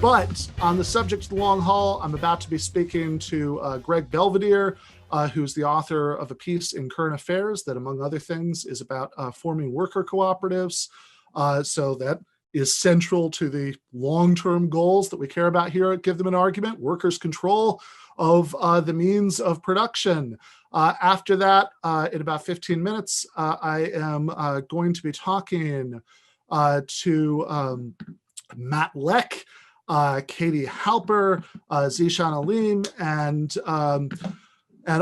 But on the subject of the long haul, I'm about to be speaking to Greg Belvedere, who's the author of a piece in Current Affairs that, among other things, is about forming worker cooperatives. So that is central to the long-term goals that we care about here at Give Them an Argument, workers' control of the means of production. After that, in about 15 minutes, I am going to be talking to Matt Leck, Katie Halper, Zishan Alim, and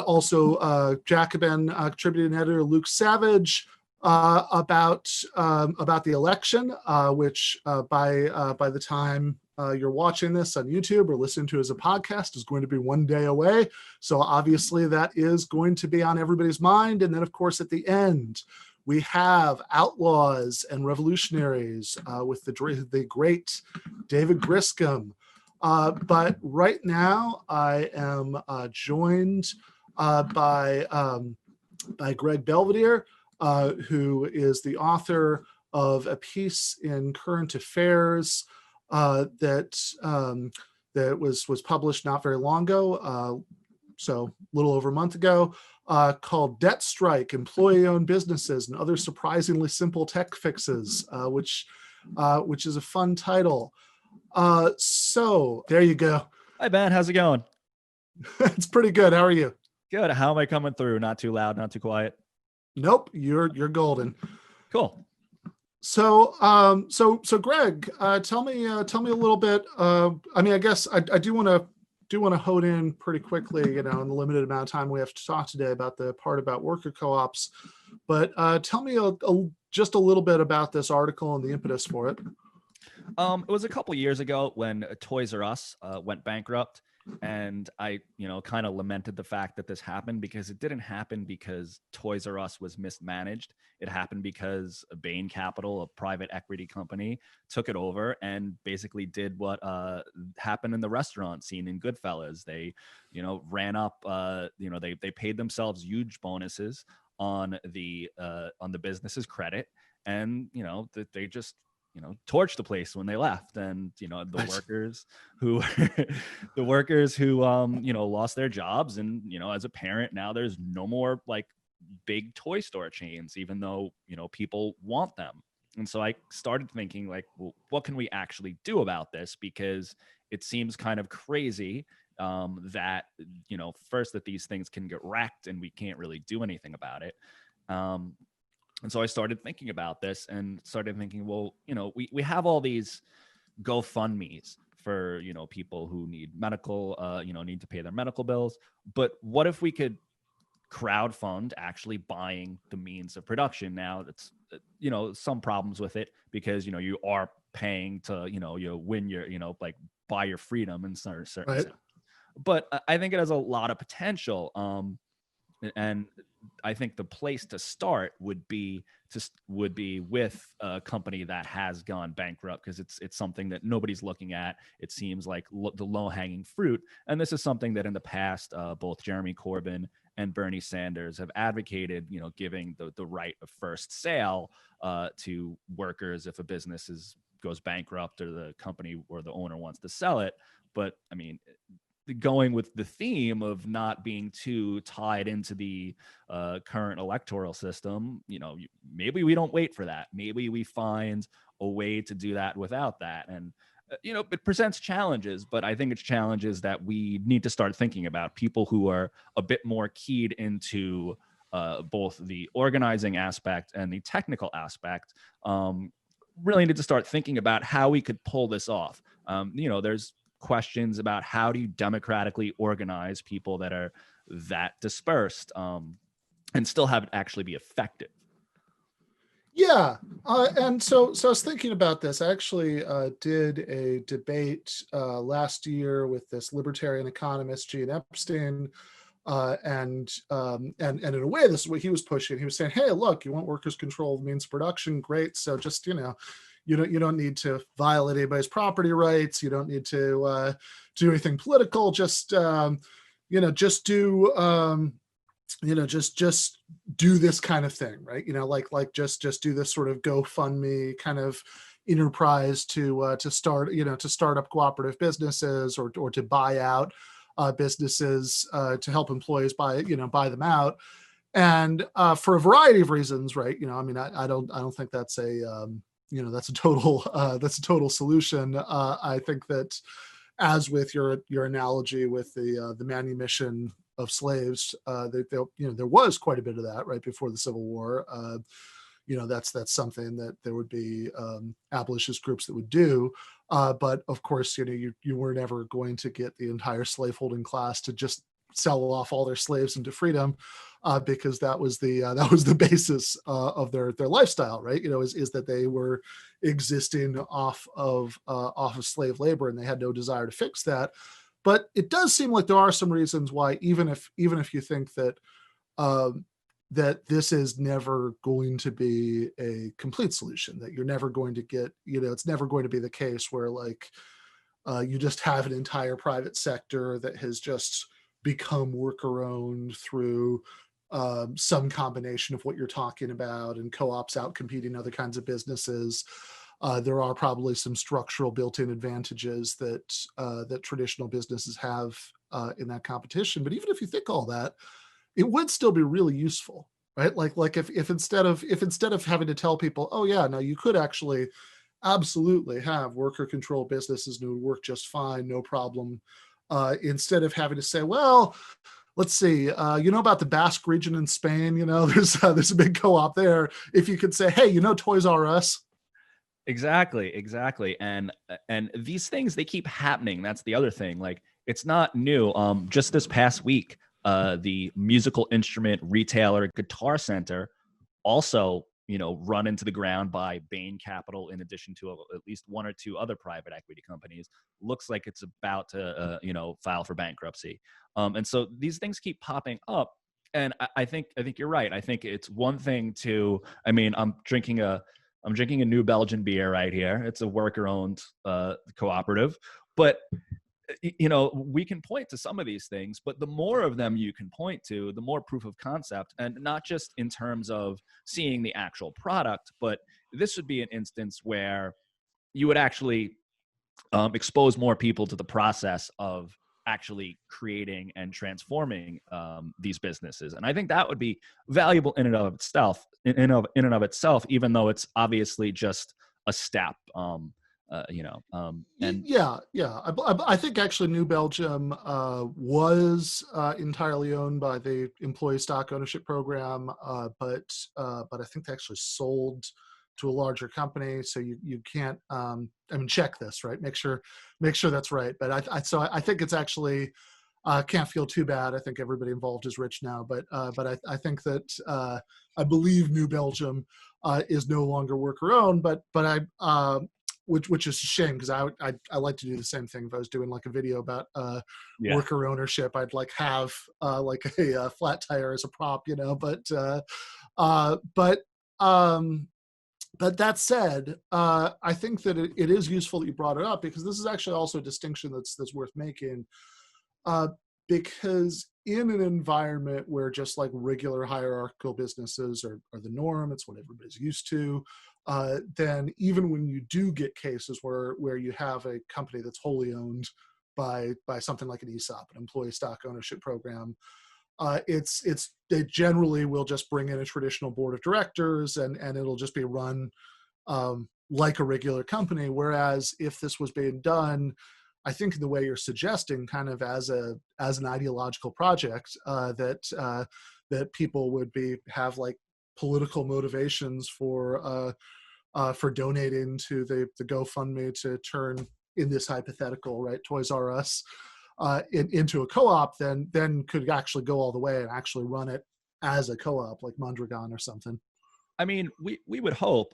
also Jacobin contributing editor Luke Savage about the election, which by the time you're watching this on YouTube or listening to it as a podcast is going to be one day away. So obviously that is going to be on everybody's mind. And then, of course, at the end, we have outlaws and revolutionaries with the great David Griscom. But right now, I am joined by Greg Belvedere, who is the author of a piece in Current Affairs that was published not very long ago, so a little over a month ago, called Debt Strike, Employee-Owned Businesses and Other Surprisingly Simple Tech Fixes, which is a fun title. So there you go. Hi, Ben. How's it going? It's pretty good. How are you? Good. How am I coming through? Not too loud, not too quiet? Nope. You're golden. Cool. So Greg, tell me a little bit. I mean, I guess I do want to hone in pretty quickly, in the limited amount of time we have to talk today about the part about worker co-ops. But tell me just a little bit about this article and the impetus for it. It was a couple years ago when Toys R Us went bankrupt. And I, kind of lamented the fact that this happened because it didn't happen because Toys R Us was mismanaged. It happened because Bain Capital, a private equity company, took it over and basically did what happened in the restaurant scene in Goodfellas. They, ran up, they paid themselves huge bonuses on the business's credit, and they just torched the place when they left. And the workers who lost their jobs, and as a parent now, there's no more like big toy store chains, even though people want them. And so I started thinking, like, well, what can we actually do about this? Because it seems kind of crazy that first that these things can get wrecked and we can't really do anything about it. And so I started thinking about this and started thinking, well, we have all these GoFundMes for, people who need medical, need to pay their medical bills. But what if we could crowdfund actually buying the means of production? Now, that's, some problems with it because, you are paying to, win your, like buy your freedom in certain right. sense. But I think it has a lot of potential. And I think the place to start would be with a company that has gone bankrupt, because it's something that nobody's looking at. It seems like the low-hanging fruit, and this is something that in the past both Jeremy Corbyn and Bernie Sanders have advocated. Giving the right of first sale to workers if a business goes bankrupt or the company or the owner wants to sell it. But I mean, going with the theme of not being too tied into the current electoral system, maybe we don't wait for that. Maybe we find a way to do that without that. And, it presents challenges, but I think it's challenges that we need to start thinking about. People who are a bit more keyed into both the organizing aspect and the technical aspect really need to start thinking about how we could pull this off. There's questions about how do you democratically organize people that are that dispersed and still have it actually be effective. Yeah, and so I was thinking about this. I actually did a debate last year with this libertarian economist Gene Epstein, and in a way, this is what he was pushing. He was saying, "Hey, look, you want workers' control of means of production? Great. So just you don't need to violate anybody's property rights. You don't need to do anything political. Just just do this kind of thing, right? Like just do this sort of GoFundMe kind of enterprise to start, to start up cooperative businesses, or to buy out businesses, to help employees buy them out. And for a variety of reasons, right? I don't think that's that's a total solution. I think that, as with your analogy with the manumission of slaves, there was quite a bit of that right before the Civil War. That's something that there would be abolitionist groups that would do. But of course, you were never going to get the entire slaveholding class to just sell off all their slaves into freedom, because that was the basis of their lifestyle, right? Is that they were existing off of slave labor, and they had no desire to fix that. But it does seem like there are some reasons why, even if you think that that this is never going to be a complete solution, that you're never going to get, it's never going to be the case where you just have an entire private sector that has just become worker owned through some combination of what you're talking about, and co-ops out competing other kinds of businesses. There are probably some structural built-in advantages that traditional businesses have in that competition. But even if you think all that, it would still be really useful, right? Like if instead of having to tell people, oh yeah, no, you could actually absolutely have worker controlled businesses and it would work just fine, no problem. Instead of having to say, well, let's see, about the Basque region in Spain, there's a big co-op there. If you could say, hey, Toys R Us. Exactly. And these things, they keep happening. That's the other thing. Like, it's not new. Just this past week, the musical instrument retailer Guitar Center also, run into the ground by Bain Capital, in addition to at least one or two other private equity companies, looks like it's about to, file for bankruptcy. And so these things keep popping up. And I think you're right. I think it's one thing to, I'm drinking a New Belgian beer right here. It's a worker-owned cooperative, but we can point to some of these things, but the more of them you can point to, the more proof of concept, and not just in terms of seeing the actual product, but this would be an instance where you would actually expose more people to the process of actually creating and transforming these businesses. And I think that would be valuable in and of itself, even though it's obviously just a step. I think actually New Belgium was entirely owned by the employee stock ownership program, but I think they actually sold to a larger company. So you can't, check this, right? Make sure that's right. But I think it's actually, can't feel too bad. I think everybody involved is rich now, but I think that I believe New Belgium is no longer worker owned, but which is a shame, because I like to do the same thing. If I was doing like a video about worker ownership, I'd have like a flat tire as a prop, but that said, I think that it is useful that you brought it up, because this is actually also a distinction that's worth making. Because in an environment where just like regular hierarchical businesses are the norm, it's what everybody's used to, then even when you do get cases where you have a company that's wholly owned by something like an ESOP, an employee stock ownership program, they generally will just bring in a traditional board of directors, and it'll just be run like a regular company. Whereas if this was being done, I think in the way you're suggesting, kind of as an ideological project, that people would have like political motivations for donating to the GoFundMe to turn, in this hypothetical, right, Toys R Us into a co-op, then could actually go all the way and actually run it as a co-op, like Mondragon or something. We would hope.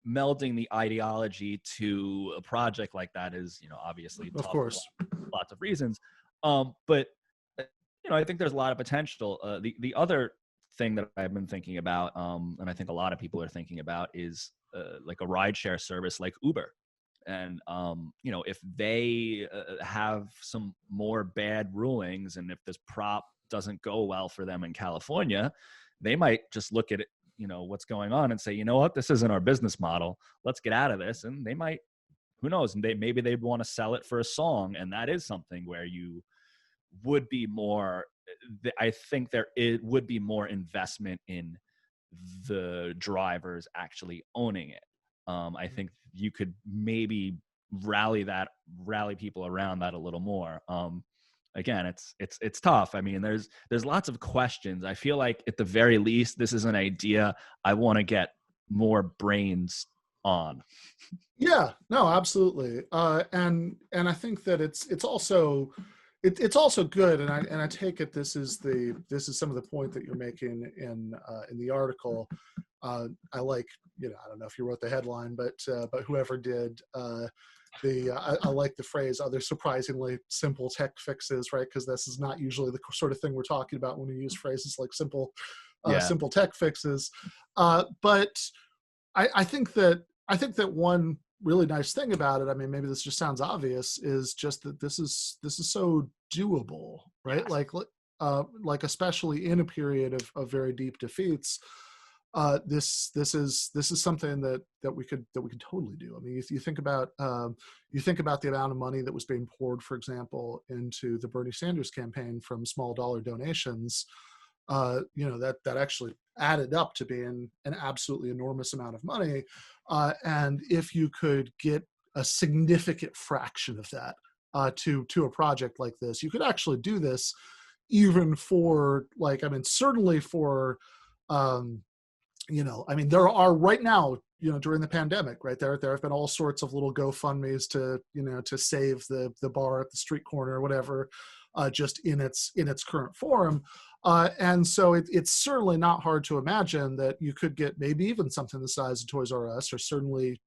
Melding the ideology to a project like that is, obviously tough, of course, lots of reasons. But I think there's a lot of potential. The other thing that I've been thinking about, and I think a lot of people are thinking about, is like a rideshare service like Uber. And if they have some more bad rulings, and if this prop doesn't go well for them in California, they might just look at it what's going on and say, you know what, this isn't our business model. Let's get out of this. And they might, who knows, and maybe they'd want to sell it for a song. And that is something where you would be more, I think it would be more investment in the drivers actually owning it. I think you could maybe rally people around that a little more. Again, it's tough. I mean, there's lots of questions. I feel like at the very least, this is an idea I want to get more brains on. Yeah, no, absolutely. And I think that it's also good. And I take it this is some of the point that you're making in the article. I like, I don't know if you wrote the headline, but whoever did, I like the phrase, "Other surprisingly simple tech fixes," right? Because this is not usually the sort of thing we're talking about when we use phrases like simple tech fixes. But I think that one really nice thing about it, I mean, maybe this just sounds obvious, is just that this is so doable, right? Yes. Like especially in a period of very deep defeats. This is something that we could totally do. I mean, you think about the amount of money that was being poured, for example, into the Bernie Sanders campaign from small dollar donations. That actually added up to being an absolutely enormous amount of money. And if you could get a significant fraction of that to a project like this, you could actually do this even for, like, I mean, certainly for, I mean, there are right now, during the pandemic, right, there have been all sorts of little GoFundMes to save the bar at the street corner or whatever, just in its current form. And so it's certainly not hard to imagine that you could get maybe even something the size of Toys R Us, or certainly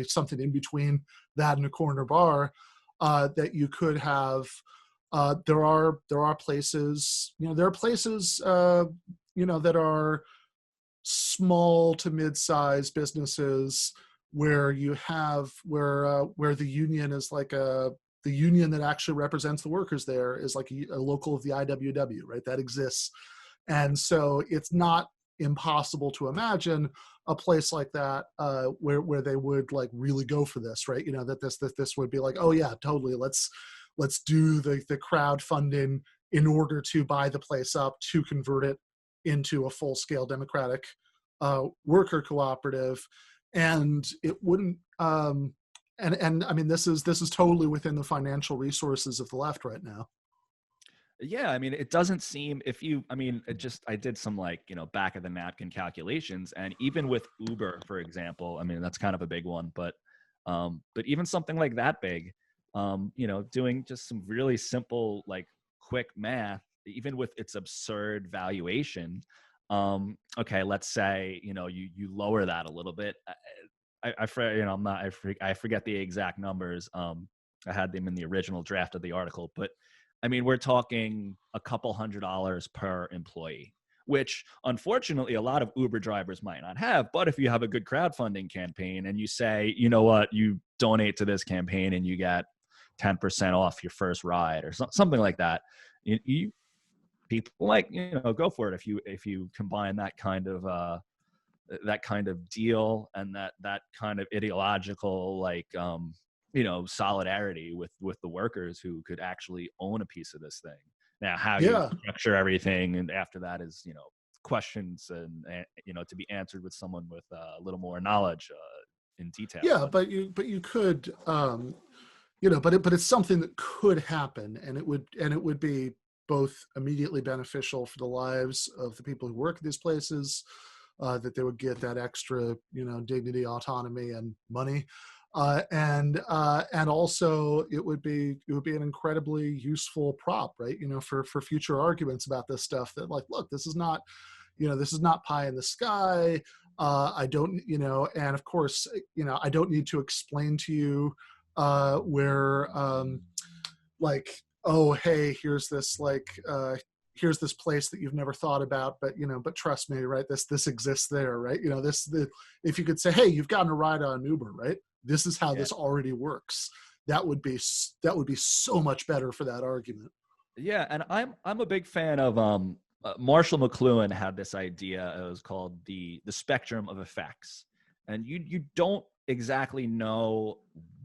something in between that and a corner bar, that you could have. There are places, that are small to mid-sized businesses where where the union is like the union that actually represents the workers there is like a local of the IWW, right? That exists. And so it's not impossible to imagine a place like that where they would like really go for this, right? That this would be like, oh yeah, totally. Let's do the crowdfunding in order to buy the place up, to convert it into a full-scale democratic worker cooperative. And it wouldn't and I mean, this is totally within the financial resources of the left right now. Yeah, I mean, it doesn't seem, I did some back of the napkin calculations, and even with Uber, for example, I mean, that's kind of a big one, but even something like that big, doing just some really simple, like, quick math, even with its absurd valuation, okay, let's say, you lower that a little bit. I forget the exact numbers. I had them in the original draft of the article, but I mean, we're talking a couple $100 per employee, which unfortunately a lot of Uber drivers might not have. But if you have a good crowdfunding campaign and you say, you know what, you donate to this campaign and you get 10% off your first ride or something like that, people like, go for it. If you combine that kind of deal and that kind of ideological, like, solidarity with the workers who could actually own a piece of this thing. Now, how you structure everything, and after that is, questions and to be answered with someone with a little more knowledge in detail. Yeah, but you could, but it's something that could happen, and it would be both immediately beneficial for the lives of the people who work at these places, that they would get that extra, dignity, autonomy, and money. And also it would be an incredibly useful prop, right? For future arguments about this stuff, that like, look, this is not pie in the sky. I don't, and of course, I don't need to explain to you where, like, oh, hey, here's this place that you've never thought about, but trust me, right? This exists there, right? If you could say, hey, you've gotten a ride on Uber, right? This is how this already works. That would be so much better for that argument. Yeah, and I'm a big fan of Marshall McLuhan had this idea. It was called the spectrum of effects, and you don't exactly know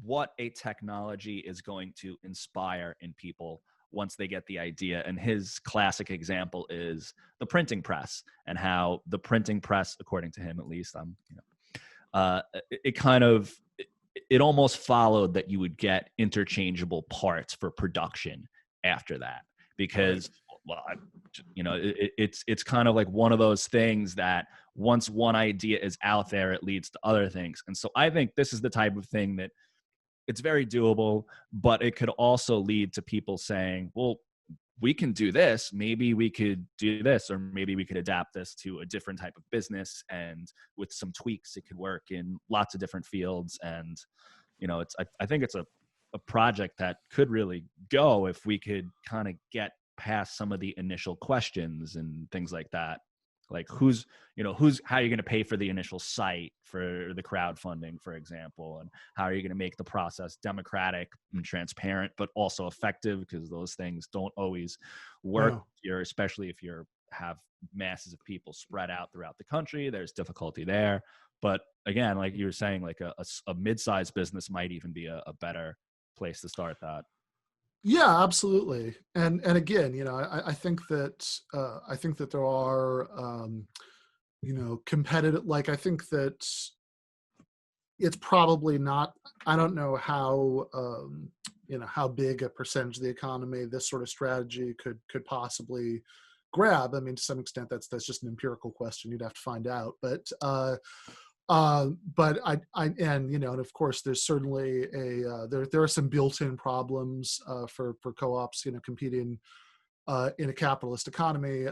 what a technology is going to inspire in people once they get the idea. And his classic example is the printing press, and how the printing press, according to him at least, it almost followed that you would get interchangeable parts for production after that, because it's kind of like one of those things that once one idea is out there, it leads to other things. And so I think this is the type of thing that it's very doable, but it could also lead to people saying, well, we can do this. Maybe we could do this, or maybe we could adapt this to a different type of business. And with some tweaks, it could work in lots of different fields. And, I think it's a project that could really go if we could kind of get past some of the initial questions and things like that. Like how are you going to pay for the initial site for the crowdfunding, for example, and how are you going to make the process democratic and transparent, but also effective, because those things don't always work here, especially if you have masses of people spread out throughout the country. There's difficulty there. But again, like you were saying, like a mid-sized business might even be a better place to start that. Yeah, absolutely. And again, I think that there are, competitive, like, I think that it's probably not, I don't know how, how big a percentage of the economy this sort of strategy could possibly grab. I mean, to some extent, that's just an empirical question. You'd have to find out. But and of course, there's certainly there are some built-in problems for co-ops, competing in a capitalist economy,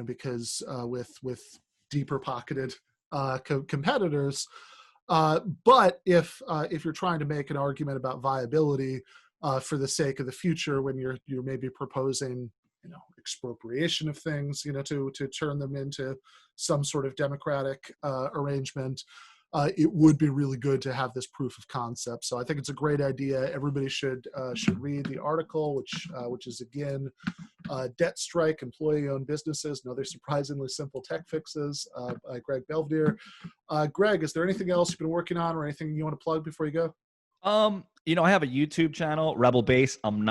because with deeper pocketed competitors. But if you're trying to make an argument about viability for the sake of the future, when you're maybe proposing expropriation of things, to turn them into some sort of democratic arrangement, it would be really good to have this proof of concept. So I think it's a great idea. Everybody should read the article, which is again, Debt Strike, Employee-Owned Businesses and Other Surprisingly Simple Tech Fixes by Greg Belvedere. Greg, is there anything else you've been working on, or anything you want to plug before you go? I have a YouTube channel, Rebel Base. I'm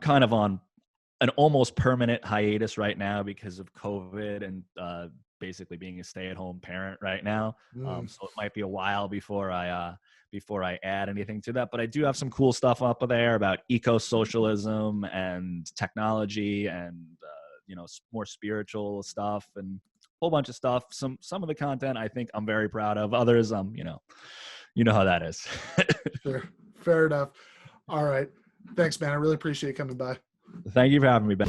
kind of on an almost permanent hiatus right now because of COVID and basically being a stay-at-home parent right now. So it might be a while before I add anything to that. But I do have some cool stuff up there about eco-socialism and technology and more spiritual stuff and a whole bunch of stuff. Some of the content I think I'm very proud of. Others, you know how that is. Sure. Fair enough. All right. Thanks, man. I really appreciate you coming by. Thank you for having me, Ben.